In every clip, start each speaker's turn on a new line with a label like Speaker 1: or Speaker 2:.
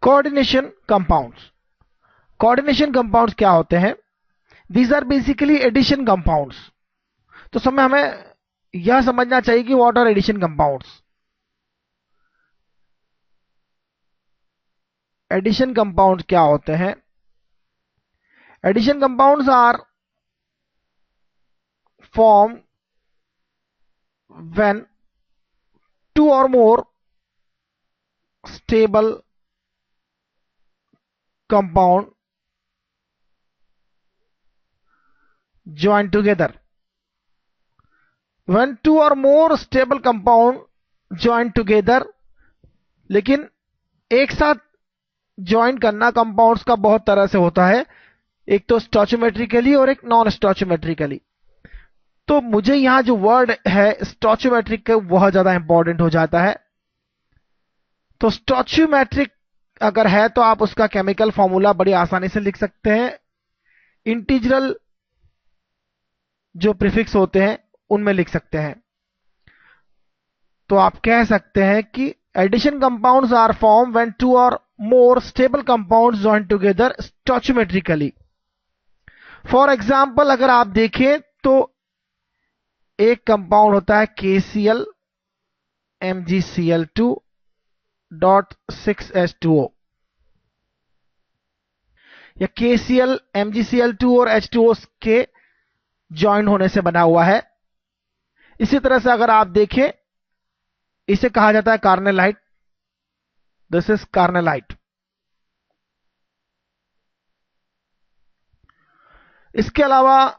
Speaker 1: Coordination compounds. Coordination compounds क्या होते हैं? These are basically addition compounds. तो समय हमें यह समझना चाहिए कि what are addition compounds. Addition compounds क्या होते हैं? Addition compounds are form when two or more stable compound join together. When two or more stable compound join together, लेकिन एक साथ ज्वाइन करना कंपाउंड्स का बहुत तरह से होता है, एक तो स्टोचियोमेट्रिकली और एक नॉन स्टोचियोमेट्रिकली। तो मुझे यहां जो वर्ड है स्टोचियोमेट्रिक का वह ज्यादा इंपॉर्टेंट हो जाता है। तो स्टोचियोमेट्रिक अगर है तो आप उसका केमिकल फॉर्मूला बड़ी आसानी से लिख सकते हैं। इंटीग्रल जो प्रीफिक्स होते हैं उनमें लिख सकते हैं। तो आप कह सकते हैं कि addition compounds are form when two or more stable compounds join together stoichiometrically. For example अगर आप देखें तो एक कंपाउंड होता है KCl MgCl2.6H2O, या KCl MgCl2 और H2O के ज्वाइन होने से बना हुआ है। इसी तरह से अगर आप देखें, इसे कहा जाता है कार्नेलाइट। This is carnallite. इसके अलावा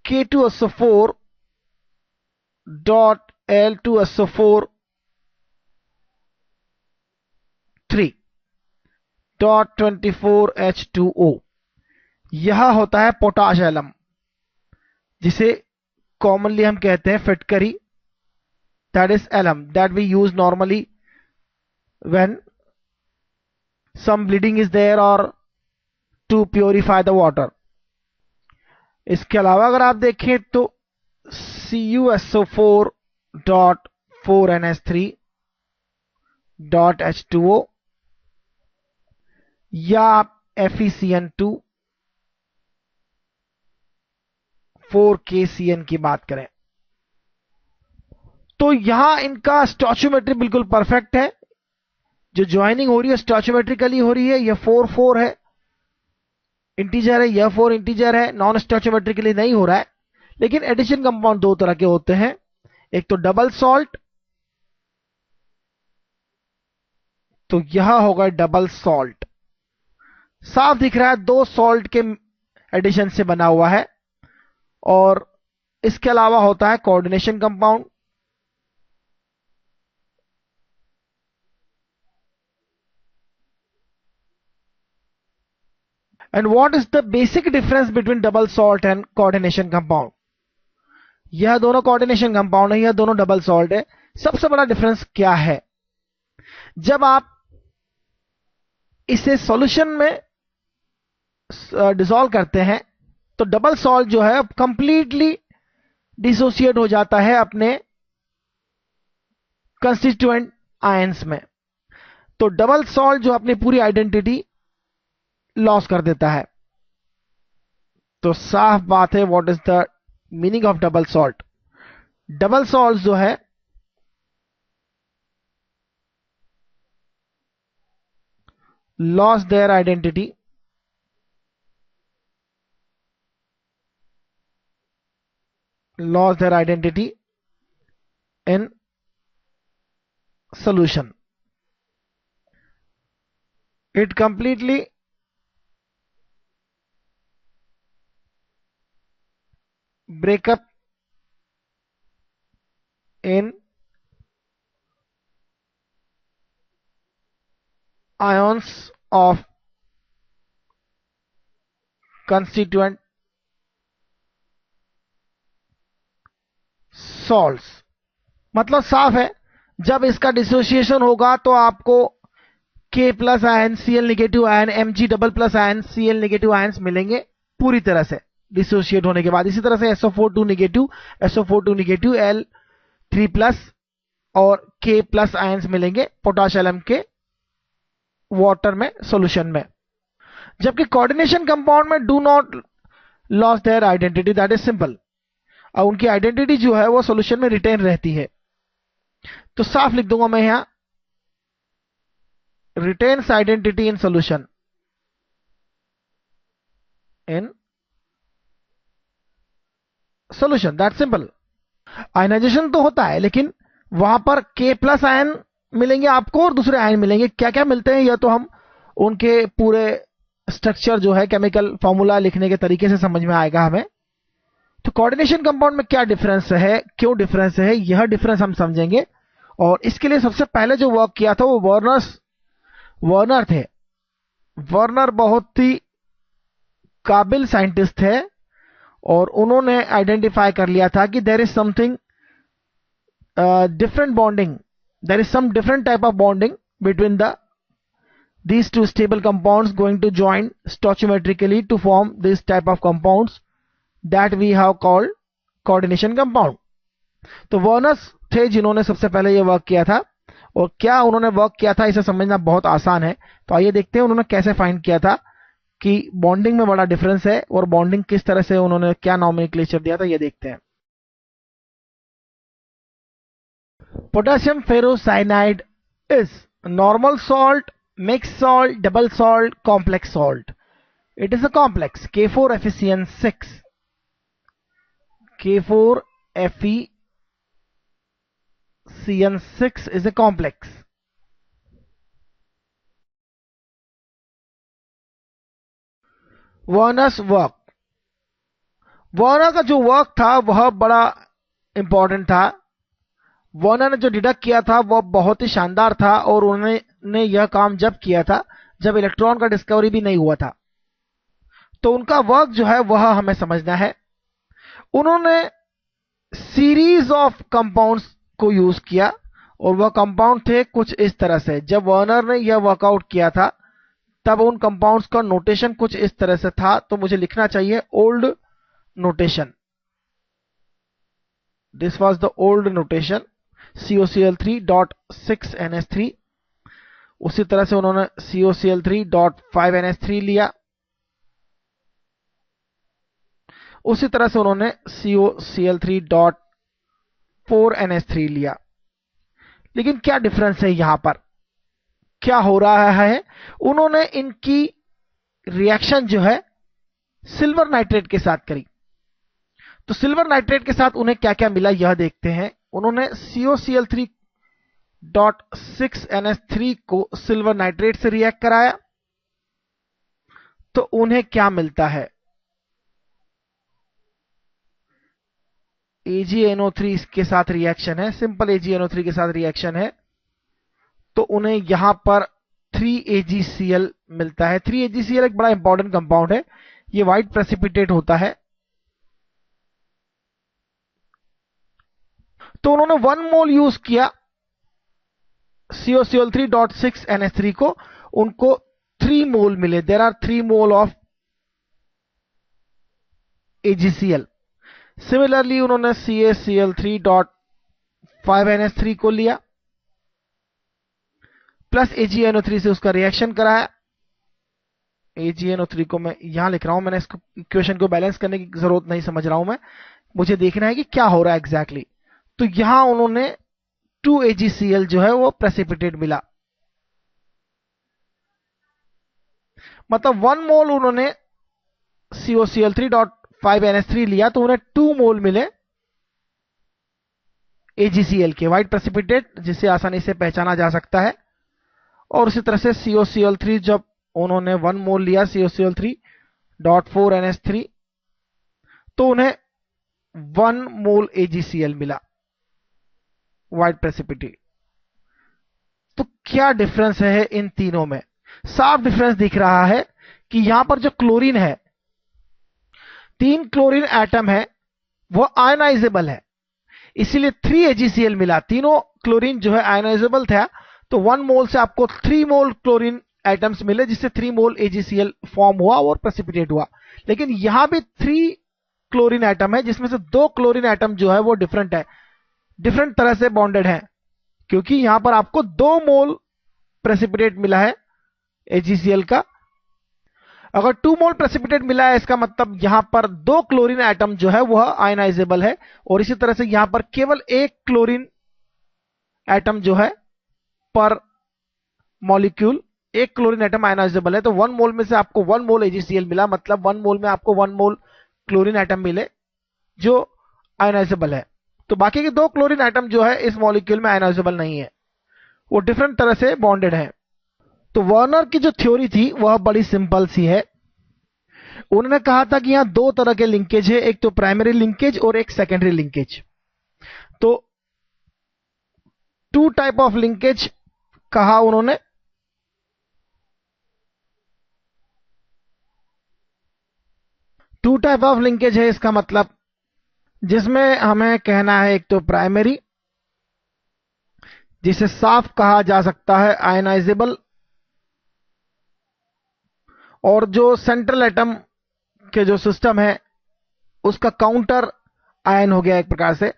Speaker 1: K2SO4.L2SO4 3.24H2O, यह होता है पोटाश एलम, जिसे कॉमनली हम कहते हैं फिटकरी। That is alum that we use normally when some bleeding is there और टू प्योरीफाई द वाटर। इसके अलावा अगर आप देखें तो CuSO4.4NH3.H2O, या आप FeCN2 4KCN की बात करें तो यहां इनका स्टोचियोमेट्री बिल्कुल परफेक्ट है। जो ज्वाइनिंग हो रही है स्टोचियोमेट्रिकली हो रही है। यह 4 है, इंटीजर है, यह 4 इंटीजर है, नॉन स्टोचियोमेट्रिकली नहीं हो रहा है। लेकिन एडिशन कंपाउंड दो तरह के होते हैं, एक तो डबल सॉल्ट, तो यह होगा डबल सॉल्ट। साफ दिख रहा है दो सॉल्ट के एडिशन से बना हुआ है। और इसके अलावा होता है coordination compound. And what is the basic difference between double salt and coordination compound? यह दोनों कोऑर्डिनेशन कंपाउंड है, यह दोनों डबल सॉल्ट है। सबसे बड़ा डिफरेंस क्या है? जब आप इसे सॉल्यूशन में डिसॉल्व करते हैं तो डबल सॉल्ट जो है कंप्लीटली डिसोसिएट हो जाता है अपने कंस्टिट्यूएंट आयंस में। तो डबल सॉल्ट जो अपनी पूरी आइडेंटिटी लॉस कर देता है। तो साफ बात है, what is the meaning of double salt? Double salt जो है loss their identity in solution. It completely break up in ions of constituent salts। मतलब साफ है, जब इसका डिसोसिएशन होगा तो आपको K plus ion, Cl negative ion, Mg double plus ion, Cl negative ions मिलेंगे पूरी तरह से डिसोसिएट होने के बाद। इसी तरह से SO4 नेगेटिव L3 प्लस और K प्लस आयन्स मिलेंगे पोटाश एलम के वाटर में, सॉल्यूशन में। जबकि कोऑर्डिनेशन कंपाउंड में do not loss their identity, that is simple. और उनकी आइडेंटिटी जो है वो सॉल्यूशन में रिटेन रहती है। तो साफ लिख दूंगा मैं यहां, retains identity in solution, in solution, that simple. Ionisation तो होता है, लेकिन वहां पर K प्लस आयन मिलेंगे आपको और दूसरे आयन मिलेंगे। क्या क्या मिलते हैं यह तो हम उनके पूरे स्ट्रक्चर जो है, केमिकल फॉर्मूला लिखने के तरीके से समझ में आएगा हमें। तो कोऑर्डिनेशन कंपाउंड में क्या डिफरेंस है, क्यों डिफरेंस है, यह डिफरेंस हम समझेंगे। और इसके लिए सबसे पहले जो वर्क किया था वो वर्नर थे। वर्नर बहुत ही काबिल साइंटिस्ट थे और उन्होंने आइडेंटिफाई कर लिया था कि there is something different bonding, there is some different type of bonding between these two stable compounds going to join stoichiometrically to form this type of compounds that we have called coordination compound. तो Werner's थे जिन्होंने सबसे पहले ये work किया था। और क्या उन्होंने वर्क किया था इसे समझना बहुत आसान है। तो आइए देखते हैं उन्होंने कैसे फाइंड किया था कि बॉन्डिंग में बड़ा डिफरेंस है और बॉन्डिंग किस तरह से उन्होंने क्या नॉमेनक्लेचर दिया था, ये देखते हैं। Potassium ferrocyanide is normal salt, mixed salt, double salt, complex salt. It is a complex, K4FeCN6. K4FeCN6 is a complex. Werner's work. Werner का जो वर्क था वह बड़ा इंपॉर्टेंट था। वर्नर ने जो डिडक्ट किया था वह बहुत ही शानदार था और उन्होंने यह काम जब किया था जब इलेक्ट्रॉन का डिस्कवरी भी नहीं हुआ था। तो उनका वर्क जो है वह हमें समझना है। उन्होंने सीरीज ऑफ कंपाउंड्स को यूज किया और वह कंपाउंड थे कुछ इस तरह से। जब वर्नर ने यह वर्कआउट किया था तब उन कंपाउंड्स का नोटेशन कुछ इस तरह से था। तो मुझे लिखना चाहिए old notation. This was the old notation, COCl3.6NH3। उसी तरह से उन्होंने COCl3.5NH3 लिया। उसी तरह से उन्होंने COCl3.4NH3 लिया। लेकिन क्या डिफरेंस है यहां पर, क्या हो रहा है? उन्होंने इनकी रिएक्शन जो है सिल्वर नाइट्रेट के साथ करी। तो सिल्वर नाइट्रेट के साथ उन्हें क्या क्या मिला यह देखते हैं। उन्होंने COCl3.6NH3 को सिल्वर नाइट्रेट से रिएक्ट कराया तो उन्हें क्या मिलता है, AgNO3 इसके साथ रिएक्शन है, सिंपल AgNO3 के साथ रिएक्शन है। तो उन्हें यहां पर 3AgCl मिलता है। 3AgCl एक बड़ा इंपॉर्टेंट कंपाउंड है, ये व्हाइट प्रेसिपिटेट होता है। तो उन्होंने 1 मोल यूज किया COCl3.6NH3 को, उनको 3 मोल मिले। There are 3 mole of AgCl। Similarly उन्होंने CaCl3.5NH3 को लिया प्लस AgNO3 से उसका रिएक्शन कराया। AgNO3 को मैं यहां लिख रहा हूं, मैंने इसको इक्वेशन को बैलेंस करने की जरूरत नहीं समझ रहा हूं मैं, मुझे देखना है कि क्या हो रहा है एग्जैक्टली। तो यहां उन्होंने 2AgCl जो है वो प्रेसिपिटेट मिला। मतलब 1 मोल उन्होंने COCl3.5NH3 लिया तो उन्हें 2 मोल मिले AgCl के, व्हाइट प्रेसिपिटेट जिसे आसानी से पहचाना जा सकता है। और उसी तरह से COCl3 जब उन्होंने 1 मोल लिया COCl3.4NH3 तो उन्हें 1 मोल AgCl मिला, व्हाइट प्रेसिपिटेट। तो क्या डिफरेंस है इन तीनों में? साफ डिफरेंस दिख रहा है कि यहां पर जो क्लोरीन है, 3 क्लोरीन एटम है, वो आयनाइजेबल है, इसीलिए 3AgCl मिला। तीनों क्लोरीन जो है आयनाइजेबल था तो 1 मोल से आपको 3 मोल क्लोरीन एटम्स मिले जिससे 3 मोल AgCl फॉर्म हुआ और प्रेसिपिटेट हुआ। लेकिन यहां भी 3 क्लोरीन एटम है जिसमें से 2 क्लोरीन एटम जो है वो डिफरेंट है, डिफरेंट तरह से बॉन्डेड है, क्योंकि यहां पर आपको 2 मोल प्रेसिपिटेट मिला है HgCl का। अगर 2 मोल प्रेसिपिटेट मिला है, इसका मतलब यहां पर 2 क्लोरीन एटम जो है वह आयनाइजेबल है, और इसी तरह से यहां पर केवल 1 क्लोरीन एटम जो है पर मॉलिक्यूल, 1 क्लोरीन एटम आयनाइजेबल है। तो 1 मोल में से आपको 1 मोल AgCl मिला, मतलब 1 मोल में आपको 1 मोल क्लोरीन एटम मिले जो आयनाइजेबल है। तो बाकी के 2 क्लोरीन एटम जो है इस मॉलिक्यूल में आयनाइजेबल नहीं है, वो डिफरेंट तरह से बॉन्डेड है। तो वर्नर की जो थ्योरी थी वह बड़ी सिंपल सी है। उन्होंने कहा था कि यहां 2 तरह के लिंकेज है, एक तो प्राइमरी लिंकेज और एक सेकेंडरी लिंकेज। तो 2 टाइप ऑफ लिंकेज कहा उन्होंने। टू टाइप ऑफ लिंकेज है, इसका मतलब जिसमें हमें कहना है एक तो प्राइमरी, जिसे साफ कहा जा सकता है आयनाइजेबल, और जो सेंट्रल एटम के जो सिस्टम है उसका काउंटर आयन हो गया एक प्रकार से।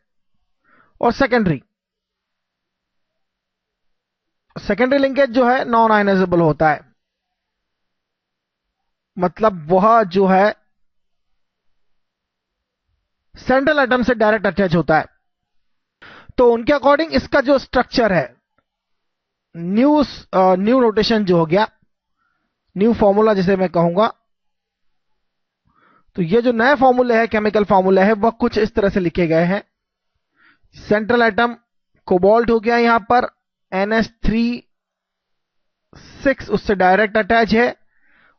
Speaker 1: और सेकेंडरी, सेकेंडरी लिंकेज जो है नॉन आयनाइजेबल होता है, मतलब वह जो है सेंट्रल एटम से डायरेक्ट अटैच होता है। तो उनके अकॉर्डिंग इसका जो स्ट्रक्चर है, न्यू न्यू नोटेशन जो हो गया, न्यू फॉर्मूला जिसे मैं कहूंगा, तो ये जो नए फॉर्मूले है, केमिकल फॉर्मूला है, वह कुछ इस तरह से लिखे गए हैं। सेंट्रल एटम कोबाल्ट हो गया, यहां पर NH3 6 उससे डायरेक्ट अटैच है,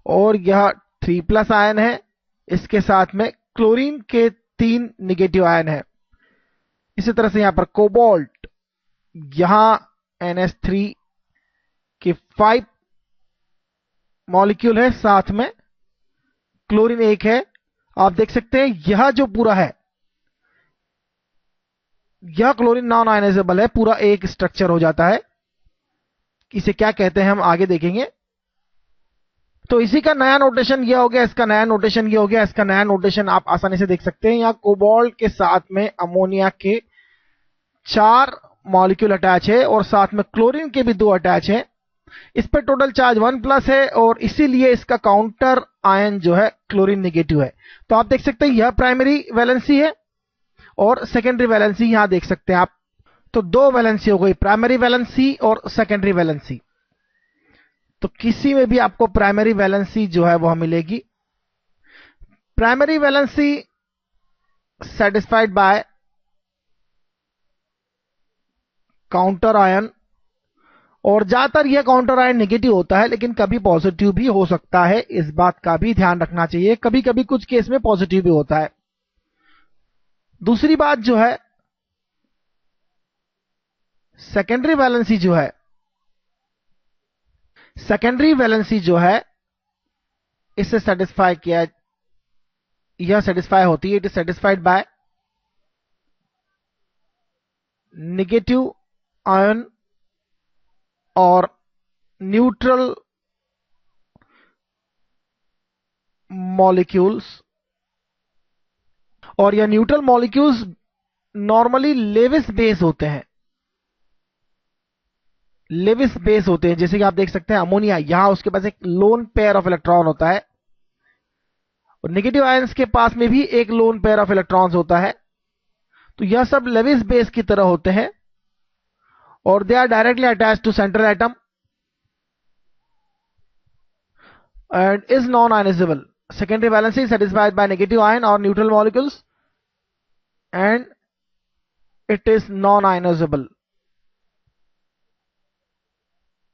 Speaker 1: और यह 3+ आयन है। इसके साथ में क्लोरीन के 3 निगेटिव आयन है। इसी तरह से यहां पर कोबाल्ट, यहां NH3 के 5 मॉलिक्यूल है, साथ में क्लोरीन 1 है। आप देख सकते हैं यह जो पूरा है, यह क्लोरीन नॉन आयनाइजेबल है, पूरा एक स्ट्रक्चर हो जाता है। इसे क्या कहते हैं हम आगे देखेंगे। तो इसी का नया नोटेशन यह हो गया, इसका नया नोटेशन यह हो गया, इसका नया नोटेशन आप आसानी से देख सकते हैं। यहां कोबाल्ट के साथ में अमोनिया के 4 मॉलिक्यूल अटैच है, और साथ में क्लोरीन के भी 2 अटैच है। इस पर टोटल चार्ज 1+ है, और इसीलिए इसका काउंटर आयन जो है क्लोरीन निगेटिव है। तो आप देख सकते हैं यह प्राइमरी वैलेंसी है, और सेकेंडरी वैलेंसी यहां देख सकते हैं आप। तो 2 वैलेंसी हो गई, प्राइमरी वैलेंसी और सेकेंडरी वैलेंसी। तो किसी में भी आपको प्राइमरी वैलेंसी जो है वह मिलेगी। Primary valency satisfied by counter ion, और ज्यादातर यह काउंटर आयन नेगेटिव होता है, लेकिन कभी पॉजिटिव भी हो सकता है, इस बात का भी ध्यान रखना चाहिए। कभी कभी कुछ केस में पॉजिटिव भी होता है। दूसरी बात जो है, सेकेंडरी वैलेंसी जो है, सेकेंडरी वैलेंसी जो है इससे सेटिस्फाई किया, यह सेटिस्फाई होती है, it is satisfied by negative ion और न्यूट्रल मॉलिक्यूल्स। और यह neutral molecules normally Lewis base होते हैं, लेविस बेस होते हैं। जैसे कि आप देख सकते हैं अमोनिया, यहां उसके पास एक लोन पेयर ऑफ इलेक्ट्रॉन होता है, और नेगेटिव आयंस के पास में भी एक लोन पेयर ऑफ इलेक्ट्रॉन्स होता है। तो यह सब लेविस बेस की तरह होते हैं, और they are directly attached to central atom and is non-ionizable. Secondary valency is satisfied by negative ion or neutral molecules, and it is non-ionizable.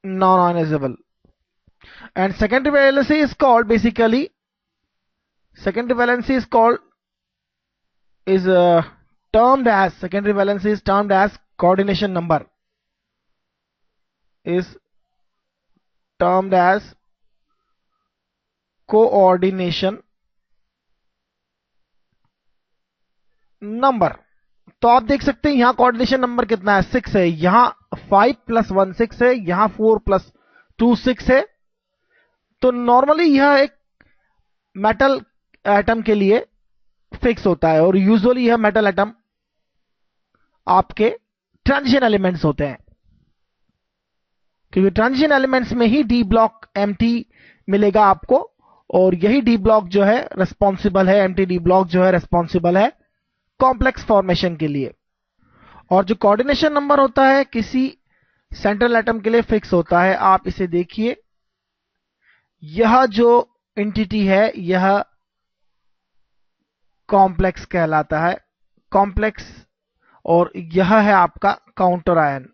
Speaker 1: Non-ionizable. And secondary valency is called basically, secondary valency is called, is termed as, secondary valency is termed as coordination number. Is termed as coordination number. तो आप देख सकते हैं यहां coordination number कितना है, 6 है। यहां 5 + 1 6 है, यहां 4 + 2 6 है। तो नॉर्मली यह एक मेटल एटम के लिए फिक्स होता है, और यूजुअली यह मेटल एटम आपके ट्रांजिशन एलिमेंट्स होते हैं। क्योंकि ट्रांजिशन एलिमेंट्स में ही डी ब्लॉक एम्प्टी मिलेगा आपको, और यही डी ब्लॉक जो है रिस्पॉन्सिबल है, एम्प्टी डी ब्लॉक जो है रिस्पॉन्सिबल है कॉम्प्लेक्स फॉर्मेशन के लिए। और जो कोऑर्डिनेशन नंबर होता है किसी सेंट्रल एटम के लिए फिक्स होता है। आप इसे देखिए, यह जो एंटिटी है यह कॉम्प्लेक्स कहलाता है, कॉम्प्लेक्स, और यह है आपका काउंटर आयन।